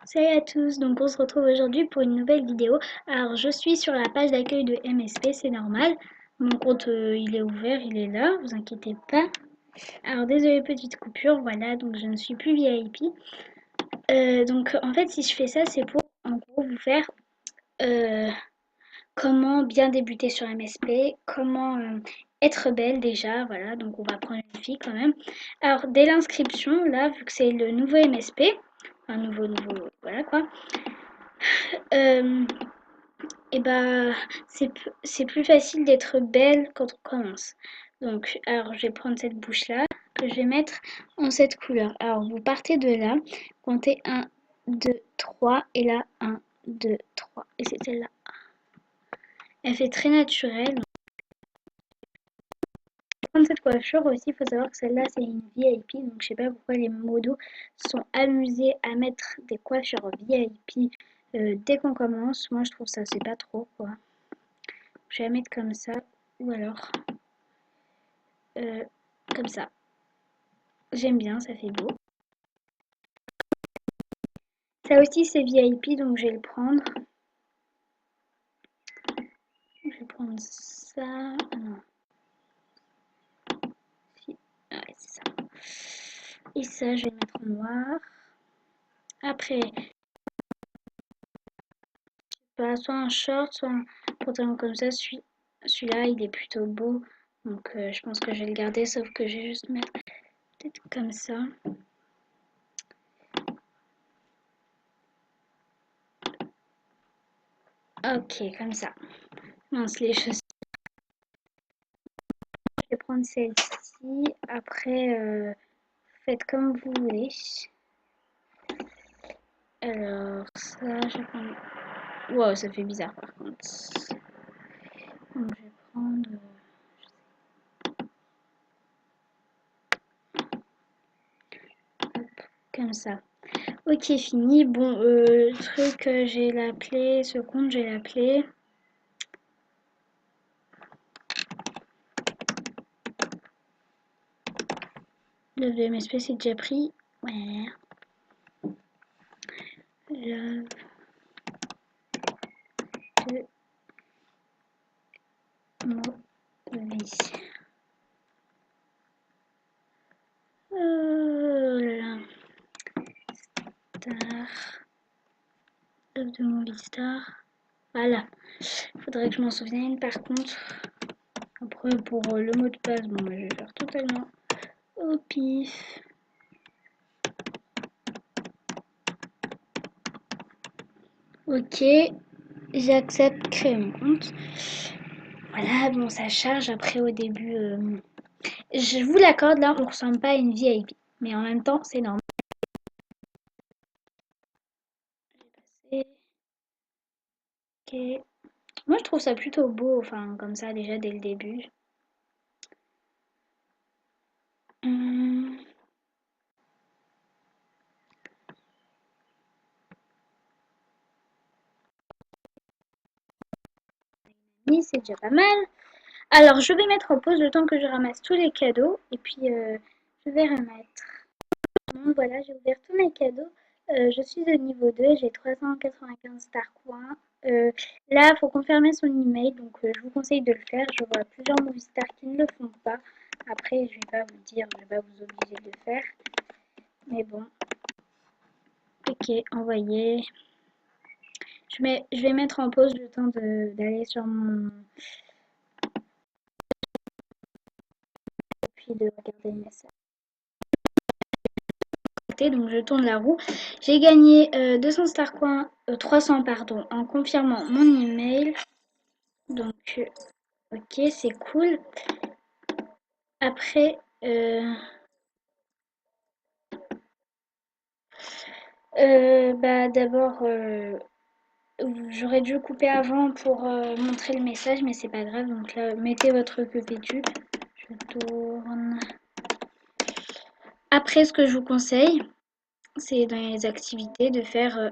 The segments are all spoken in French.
Salut à tous, donc on se retrouve aujourd'hui pour une nouvelle vidéo. Alors je suis sur la page d'accueil de MSP, c'est normal. Mon compte il est ouvert, il est là, vous inquiétez pas. Alors désolé petite coupure, voilà, donc je ne suis plus VIP. Donc en fait si je fais ça c'est pour en gros vous faire euh, comment bien débuter sur MSP, comment être belle déjà, voilà, donc on va prendre une fille quand même. Alors dès l'inscription, là vu que c'est le nouveau MSP, un nouveau, voilà quoi. Euh, et bah, c'est plus facile d'être belle quand on commence. Donc, alors je vais prendre cette bouche-là, que je vais mettre en cette couleur. Alors, vous partez de là, comptez un 2 3 et là, un 2 3. Et c'est celle-là. Elle fait très naturelle. Prendre cette coiffure aussi, il faut savoir que celle-là, c'est une VIP. Donc, je sais pas pourquoi les modos sont amusés à mettre des coiffures VIP dès qu'on commence. Moi, je trouve ça, c'est pas trop, quoi. Je vais la mettre comme ça, ou alors euh, comme ça. J'aime bien, ça fait beau. Ça aussi c'est VIP, donc je vais le prendre. Je vais prendre ça. Ah non. Si. Ah ouais, c'est ça. Et ça, je vais le mettre en noir. Après, pas soit un short, soit un pantalon comme ça. Celui-là, il est plutôt beau. Donc je pense que je vais le garder, sauf que je vais juste mettre peut-être comme ça. Ok, comme ça. Mince, les chaussures. Je vais prendre celle-ci. Après, faites comme vous voulez. Alors, ça, je vais prendre. Wow, ça fait bizarre par contre. Donc, je vais prendre. Hop, comme ça. Ok, fini. Bon, le truc, j'ai l'appelé. Ce compte, j'ai l'appelé. Le VMSP, c'est déjà pris. Ouais. Love de Mauvais. Là. Star. Love de Movie Star. Voilà. Faudrait que je m'en souvienne par contre. Après, pour le mot de passe, bon, je vais faire totalement au pif. Ok, j'accepte créer mon compte. Voilà, bon, ça charge après au début. Je vous l'accorde, là, on ressemble pas à une VIP. Mais en même temps, c'est normal. Ok. Moi, je trouve ça plutôt beau, enfin, comme ça, déjà dès le début. Hum, oui, c'est déjà pas mal. Alors, je vais mettre en pause le temps que je ramasse tous les cadeaux. Et puis, je vais remettre. Bon, voilà, j'ai ouvert tous mes cadeaux. Je suis au niveau 2, j'ai 395 star coins. Là, il faut confirmer son email, donc je vous conseille de le faire. Je vois plusieurs movie stars qui ne le font pas. Après, je vais pas vous dire, je vais pas vous obliger de le faire. Mais bon. Ok, envoyé. Je vais mettre en pause le temps d'aller sur mon... Puis de regarder le message. Donc je tourne la roue. J'ai gagné 200 star coins, 300 pardon, en confirmant mon email. Donc ok, c'est cool. Après, bah d'abord, j'aurais dû couper avant pour montrer le message, mais c'est pas grave. Donc là, mettez votre queue pétue. Je tourne. Après, ce que je vous conseille, c'est dans les activités de faire.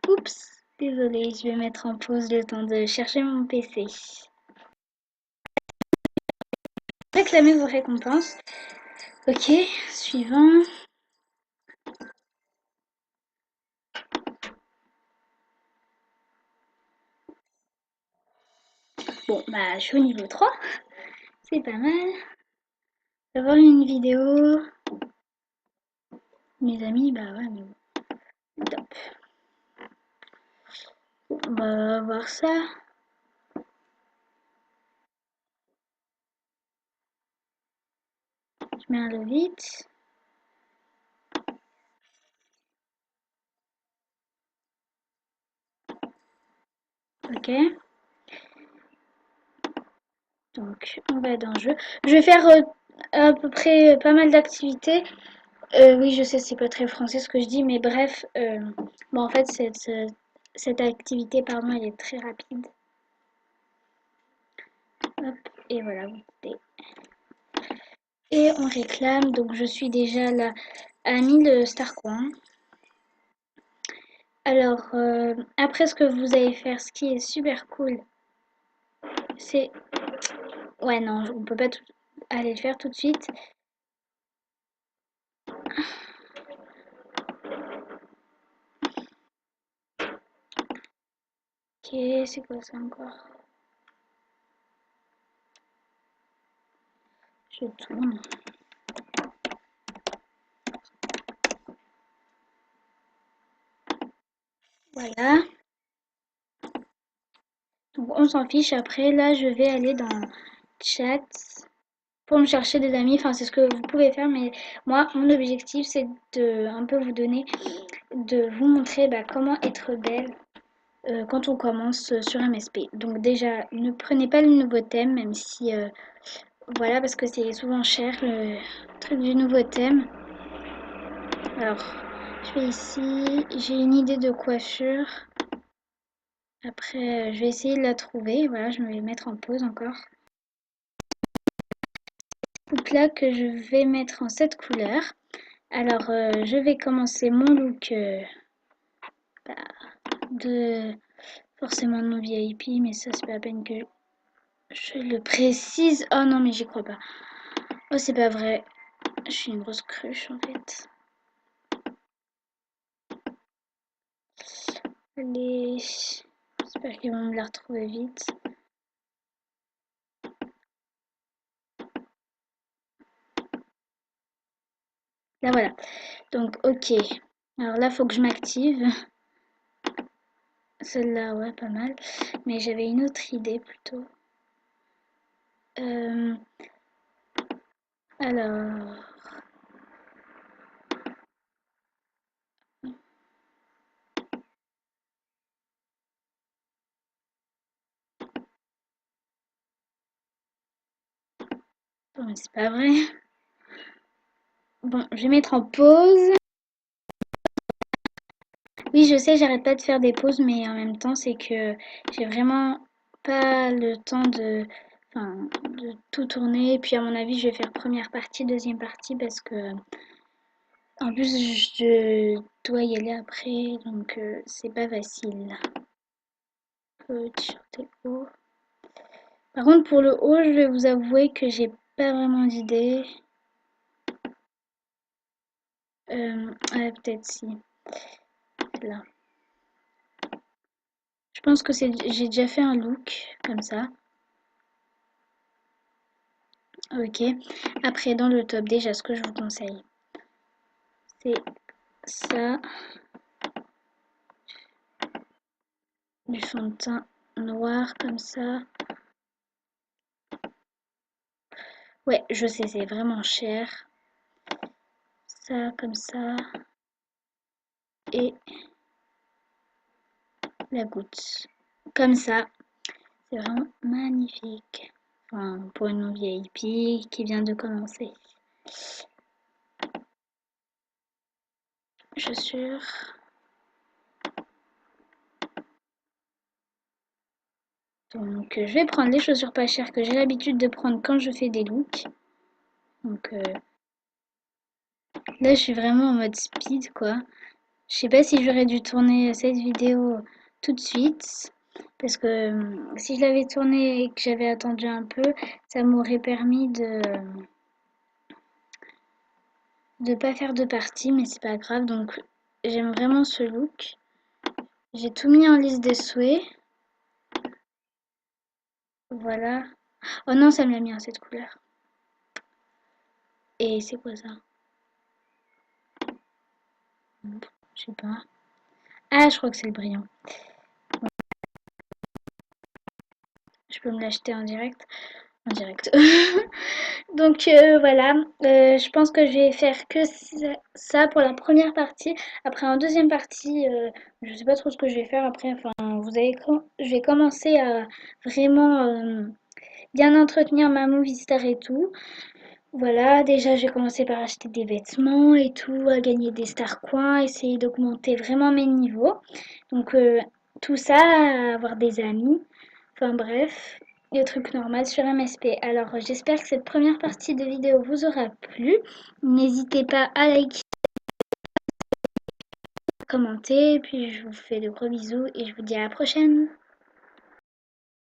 Oups, désolée, je vais mettre en pause le temps de chercher mon PC. Réclamez vos récompenses. Ok, suivant. Bon, bah, je suis au niveau 3. C'est pas mal. Je vais voir une vidéo. Mes amis, bah ouais, mais bon, top. Bon, on va voir ça. Je mets un le vite. Ok. Donc, on va dans le jeu. Je vais faire à peu près pas mal d'activités. Oui, je sais, c'est pas très français ce que je dis, mais bref. Bon, en fait, cette activité, pardon, elle est très rapide. Hop, et voilà, vous pouvez. Et on réclame, donc je suis déjà là à 1000 Starcoin. Alors, après ce que vous allez faire, ce qui est super cool, c'est... Ouais, non, on peut pas aller le faire tout de suite. Ok, c'est quoi ça encore? Je tourne. Voilà. Donc on s'en fiche. Après, là, je vais aller dans chat pour me chercher des amis. Enfin, c'est ce que vous pouvez faire, mais moi, mon objectif, c'est de un peu vous donner, de vous montrer comment être belle quand on commence sur MSP. Donc déjà, ne prenez pas le nouveau thème, même si voilà, parce que c'est souvent cher le truc du nouveau thème. Alors, je vais ici, j'ai une idée de coiffure. Après, je vais essayer de la trouver. Voilà, je vais mettre en pause encore. Coupe là que je vais mettre en cette couleur. Alors, je vais commencer mon look bah, de forcément non VIP, mais ça c'est pas la peine que je le précise. Oh non, mais j'y crois pas. Oh, c'est pas vrai. Je suis une grosse cruche en fait. Allez, j'espère qu'ils vont me la retrouver vite. Là voilà. Donc ok. Alors là, faut que je m'active. Celle-là, ouais, pas mal. Mais j'avais une autre idée plutôt. Euh, alors, non, mais c'est pas vrai. Bon, je vais mettre en pause. Oui, je sais, j'arrête pas de faire des pauses, mais en même temps, c'est que j'ai vraiment pas le temps enfin, de tout tourner. Et puis, à mon avis, je vais faire première partie, deuxième partie, parce que, en plus, je dois y aller après, donc c'est pas facile. T-shirt et haut. Par contre, pour le haut, je vais vous avouer que j'ai pas vraiment d'idée. Ouais, peut-être si. Là. Je pense que j'ai déjà fait un look comme ça. Ok. Après, dans le top, déjà, ce que je vous conseille, c'est ça, du fond de teint noir comme ça. Ouais, je sais, c'est vraiment cher. Ça, comme ça. Et la goutte. Comme ça. C'est vraiment magnifique. Enfin, pour une VIP qui vient de commencer. Chaussures. Donc, je vais prendre les chaussures pas chères que j'ai l'habitude de prendre quand je fais des looks. Donc, là, je suis vraiment en mode speed, quoi. Je sais pas si j'aurais dû tourner cette vidéo tout de suite. Parce que si je l'avais tournée et que j'avais attendu un peu, ça m'aurait permis de pas faire de partie, mais c'est pas grave. Donc, j'aime vraiment ce look. J'ai tout mis en liste des souhaits. Voilà. Oh non, ça me l'a mis à cette couleur. Et c'est quoi ça? Je sais pas. Ah, je crois que c'est le brillant. Je peux me l'acheter en direct. En direct. Donc voilà, je pense que je vais faire que ça pour la première partie. Après en deuxième partie, je sais pas trop ce que je vais faire après. Enfin, je vais commencer à vraiment bien entretenir ma movie star et tout. Voilà, déjà j'ai commencé par acheter des vêtements et tout, à gagner des star coins, essayer d'augmenter vraiment mes niveaux. Donc tout ça, avoir des amis, enfin bref, le truc normal sur MSP. Alors j'espère que cette première partie de vidéo vous aura plu. N'hésitez pas à liker, commenter, puis je vous fais de gros bisous et je vous dis à la prochaine.